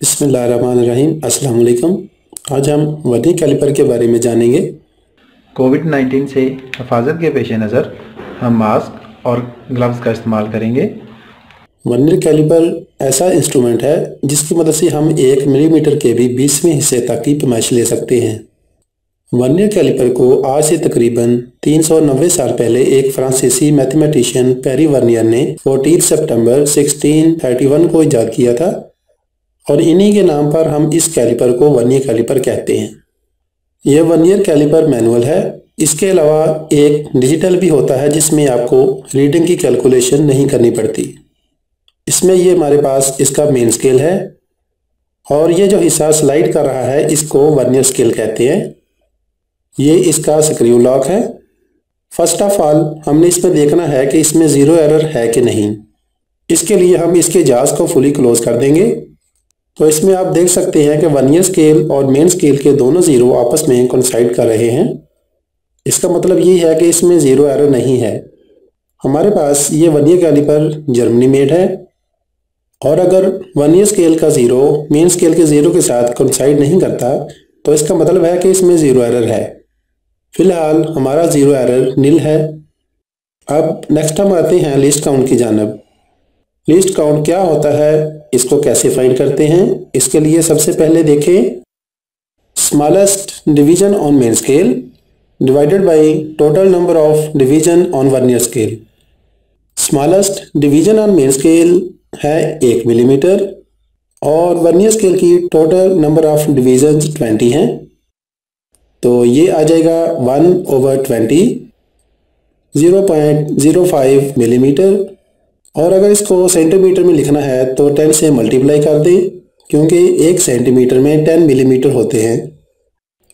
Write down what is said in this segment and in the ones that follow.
बिस्मिल्लाहिर्रहमानिर्रहीम। अस्सलाम वालेकुम। आज हम वर्नियर कैलिपर के बारे में जानेंगे। कोविड-19 से हिफाजत के पेश नज़र हम मास्क और ग्लव्स का इस्तेमाल करेंगे। वर्नियर कैलिपर ऐसा इंस्ट्रूमेंट है जिसकी मदद से हम 1 मिलीमीटर के भी 20वें हिस्से तक की पैमाइश ले सकते हैं। वर्नियर कैलिपर को आज से तकरीबन 390 साल पहले एक फ्रांसीसी मैथमेटिशियन पेरी वर्नियर ने 14 सितंबर 1631 को ईजाद किया था और इन्हीं के नाम पर हम इस कैलिपर को वर्नियर कैलिपर कहते हैं। यह वर्नियर कैलिपर मैनुअल है। इसके अलावा एक डिजिटल भी होता है जिसमें आपको रीडिंग की कैलकुलेशन नहीं करनी पड़ती। इसमें ये हमारे पास इसका मेन स्केल है और ये जो हिस्सा स्लाइड कर रहा है इसको वर्नियर स्केल कहते हैं। ये इसका स्क्रू लॉक है। फर्स्ट ऑफ ऑल हमने इसमें देखना है कि इसमें ज़ीरो एरर है कि नहीं। इसके लिए हम इसके जाज को फुली क्लोज कर देंगे। तो इसमें आप देख सकते हैं कि वर्नियर स्केल और मेन स्केल के दोनों ज़ीरो आपस में कोइंसाइड कर रहे हैं। इसका मतलब ये है कि इसमें ज़ीरो एरर नहीं है। हमारे पास ये वर्नियर कैलिपर जर्मनी मेड है और अगर वर्नियर स्केल का ज़ीरो मेन स्केल के ज़ीरो के साथ कोइंसाइड नहीं करता तो इसका मतलब है कि इसमें ज़ीरो एरर है। फिलहाल हमारा ज़ीरो एरर नील है। अब नेक्स्ट हम आते हैं लिस्ट काउंट की जानिब। लिस्ट काउंट क्या होता है, इसको कैसे फाइंड करते हैं। इसके लिए सबसे पहले देखें smallest division on main scale divided by total number of division on vernier scale. Smallest division on main scale है 1 मिलीमीटर और वर्नियर स्केल की टोटल नंबर ऑफ डिवीजन 20 हैं, तो ये आ जाएगा 1/20 0.05 मिलीमीटर। और अगर इसको सेंटीमीटर में लिखना है तो 10 से मल्टीप्लाई कर दें क्योंकि 1 सेंटीमीटर में 10 मिलीमीटर होते हैं।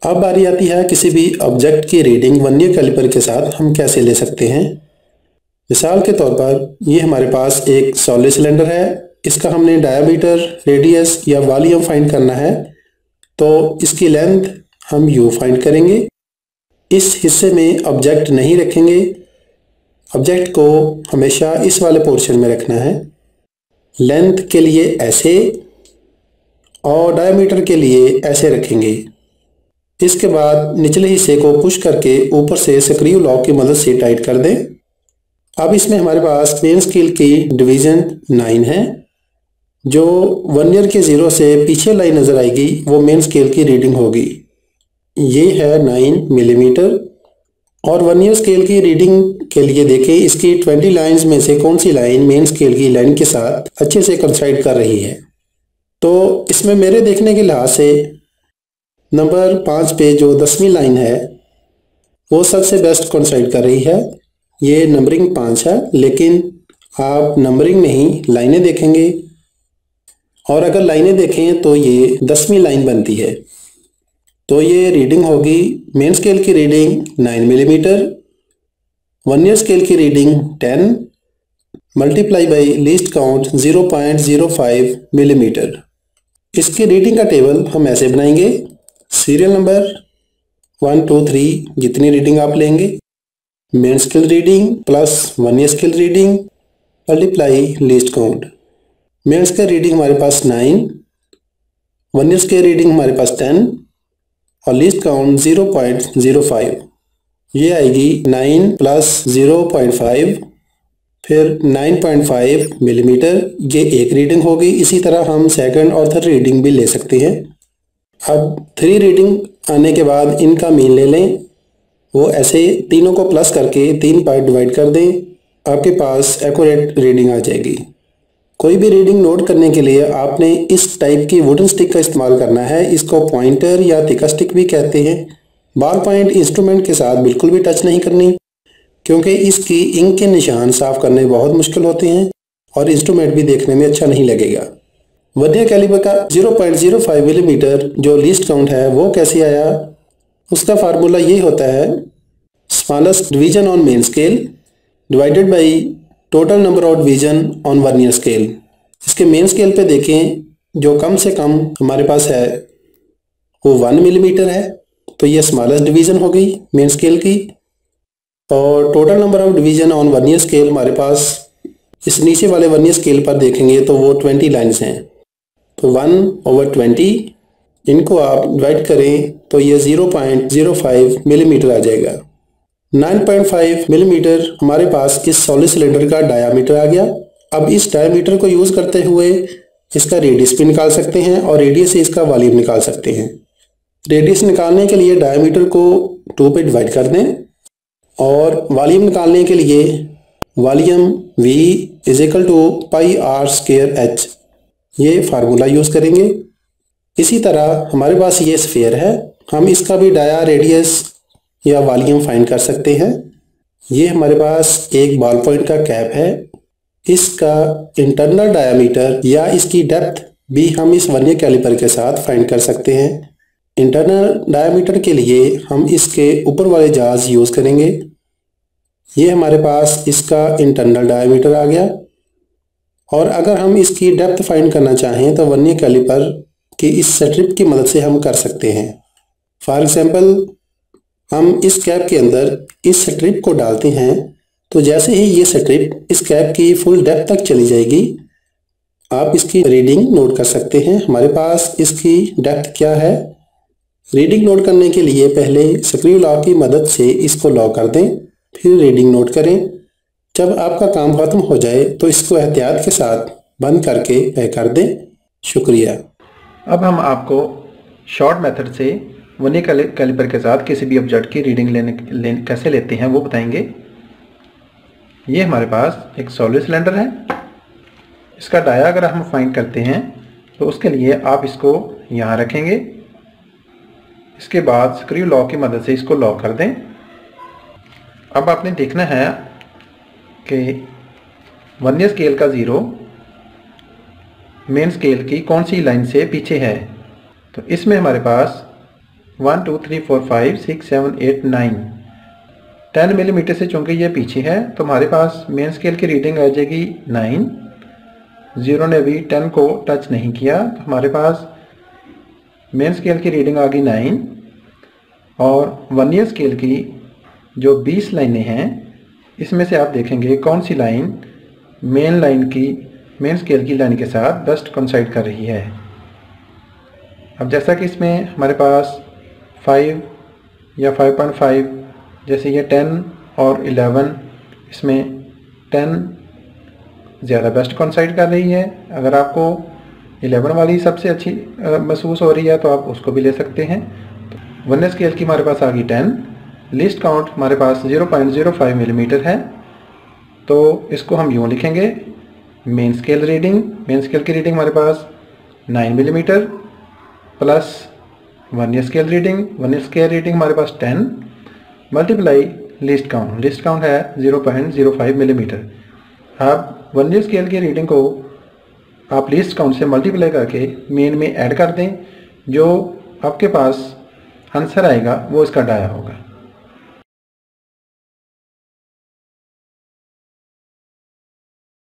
अब बारी आती है किसी भी ऑब्जेक्ट की रीडिंग वर्नियर कैलिपर के साथ हम कैसे ले सकते हैं। मिसाल के तौर पर ये हमारे पास एक सॉलिड सिलेंडर है। इसका हमने डायामीटर, रेडियस या वॉल्यूम फाइंड करना है तो इसकी लेंथ हम u फाइंड करेंगे। इस हिस्से में ऑब्जेक्ट नहीं रखेंगे। ऑब्जेक्ट को हमेशा इस वाले पोर्शन में रखना है। लेंथ के लिए ऐसे और डायमीटर के लिए ऐसे रखेंगे। इसके बाद निचले हिस्से को पुश करके ऊपर से स्क्रू लॉक की मदद से टाइट कर दें। अब इसमें हमारे पास मेन स्केल की डिवीजन 9 है। जो वर्नियर के ज़ीरो से पीछे लाइन नज़र आएगी वो मेन स्केल की रीडिंग होगी। ये है 9 मिलीमीटर और वर्नियर स्केल की रीडिंग के लिए देखें इसकी 20 लाइंस में से कौन सी लाइन मेन स्केल की लाइन के साथ अच्छे से कोइंसाइड कर रही है। तो इसमें मेरे देखने के लिहाज से नंबर 5 पे जो 10वीं लाइन है वो सबसे बेस्ट कोइंसाइड कर रही है। ये नंबरिंग 5 है, लेकिन आप नंबरिंग में ही लाइनें देखेंगे और अगर लाइनें देखें तो ये 10वीं लाइन बनती है। तो ये रीडिंग होगी मेन स्केल की रीडिंग 9 मिलीमीटर, वर्नियर स्केल की reading 10 multiply by least count 0.05 millimetre. इसकी रीडिंग का टेबल हम ऐसे बनाएंगे। सीरियल नंबर 1 2 3 जितनी रीडिंग आप लेंगे, main scale reading plus vernier scale reading multiply least count. Main scale reading हमारे पास 9, वर्नियर स्केल रीडिंग हमारे पास 10 और लीस्ट काउंट 0.05। ये आएगी 9 प्लस 0.5 फिर 9.5 मिलीमीटर। ये एक रीडिंग होगी। इसी तरह हम सेकंड और थर्ड रीडिंग भी ले सकते हैं। अब 3 रीडिंग आने के बाद इनका मीन ले लें। वो ऐसे तीनों को प्लस करके 3 पार्ट डिवाइड कर दें, आपके पास एक्यूरेट रीडिंग आ जाएगी। कोई भी रीडिंग नोट करने के लिए आपने इस टाइप की वुडन स्टिक का इस्तेमाल करना है। इसको पॉइंटर या तिका स्टिक भी कहते हैं। बॉल पॉइंट इंस्ट्रूमेंट के साथ बिल्कुल भी टच नहीं करनी क्योंकि इसकी इंक के निशान साफ करने बहुत मुश्किल होते हैं और इंस्ट्रूमेंट भी देखने में अच्छा नहीं लगेगा। वर्नियर कैलिपर का 0.05 मिलीमीटर जो लीस्ट काउंट है वो कैसे आया, उसका फार्मूला ये होता है smallest division on main scale divided by total number of division on vernier scale. इसके मेन स्केल पे देखें जो कम से कम हमारे पास है वो 1 मिलीमीटर है, तो ये स्मॉलेस्ट डिवीजन हो गई मेन स्केल की। और total number of division on vernier scale हमारे पास इस नीचे वाले वर्नियर स्केल पर देखेंगे तो वो 20 लाइन्स हैं। तो 1/20 इनको आप डिवाइड करें तो ये 0.05 मिलीमीटर आ जाएगा। 9.5 मिलीमीटर हमारे पास इस सॉलिड सिलेंडर का डायामीटर आ गया। अब इस डायामीटर को यूज़ करते हुए इसका रेडियस भी निकाल सकते हैं और रेडियस से इसका वॉल्यूम निकाल सकते हैं। रेडियस निकालने के लिए डायामीटर को 2 पे डिवाइड कर दें और वॉल्यूम निकालने के लिए वॉल्यूम V = πr²h ये फार्मूला यूज़ करेंगे। इसी तरह हमारे पास ये स्फीयर है, हम इसका भी डाया, रेडियस या वॉल्यूम फाइंड कर सकते हैं। ये हमारे पास एक बॉल पॉइंट का कैप है, इसका इंटरनल डायामीटर या इसकी डेप्थ भी हम इस वर्नियर कैलिपर के साथ फाइंड कर सकते हैं। इंटरनल डायामीटर के लिए हम इसके ऊपर वाले जाज यूज़ करेंगे। ये हमारे पास इसका इंटरनल डायामीटर आ गया और अगर हम इसकी डेप्थ फाइंड करना चाहें तो वर्नियर कैलिपर की इस स्ट्रिप की मदद से हम कर सकते हैं। फॉर एग्जांपल हम इस कैप के अंदर इस स्ट्रिप को डालते हैं तो जैसे ही ये स्ट्रिप इस कैप की फुल डेप्थ तक चली जाएगी, आप इसकी रीडिंग नोट कर सकते हैं। हमारे पास इसकी डेप्थ क्या है। रीडिंग नोट करने के लिए पहले स्क्रू लॉक की मदद से इसको लॉक कर दें, फिर रीडिंग नोट करें। जब आपका काम खत्म हो जाए तो इसको एहतियात के साथ बंद करके पैक कर दें। शुक्रिया। अब हम आपको शॉर्ट मेथड से वर्नियर कैलिपर के साथ किसी भी ऑब्जेक्ट की रीडिंग कैसे लेते हैं वो बताएंगे। ये हमारे पास एक सॉलिड सिलेंडर है, इसका डाया अगर हम फाइंड करते हैं तो उसके लिए आप इसको यहाँ रखेंगे। इसके बाद स्क्रू लॉक की मदद से इसको लॉक कर दें। अब आपने देखना है कि वर्नियर स्केल का 0 मेन स्केल की कौन सी लाइन से पीछे है। तो इसमें हमारे पास 1 2 3 4 5 6 7 8 9 10 मिलीमीटर से चूँकि ये पीछे है तो हमारे पास मेन स्केल की रीडिंग आ जाएगी 9। 0 ने भी 10 को टच नहीं किया तो हमारे पास मेन स्केल की रीडिंग आ गई 9 और वर्नियर स्केल की जो 20 लाइनें हैं इसमें से आप देखेंगे कौन सी लाइन मेन स्केल की लाइन के साथ बेस्ट कोइंसाइड कर रही है। अब जैसा कि इसमें हमारे पास 5 या 5.5 जैसे ये 10 और 11 इसमें 10 ज़्यादा बेस्ट कोइंसाइड कर रही है। अगर आपको 11 वाली सबसे अच्छी महसूस हो रही है तो आप उसको भी ले सकते हैं। वर्नियर स्केल की हमारे पास आ गई 10। लीस्ट काउंट हमारे पास 0.05 मिलीमीटर है तो इसको हम यूँ लिखेंगे। मेन स्केल की रीडिंग हमारे पास 9 millimetre plus vernier scale reading हमारे पास 10 मल्टीप्लाई लीस्ट काउंट है 0.05 मिलीमीटर। आप वर्नियर स्केल की रीडिंग को आप लीस्ट काउंट से मल्टीप्लाई करके मेन में ऐड कर दें। जो आपके पास आंसर आएगा वो इसका डाया होगा।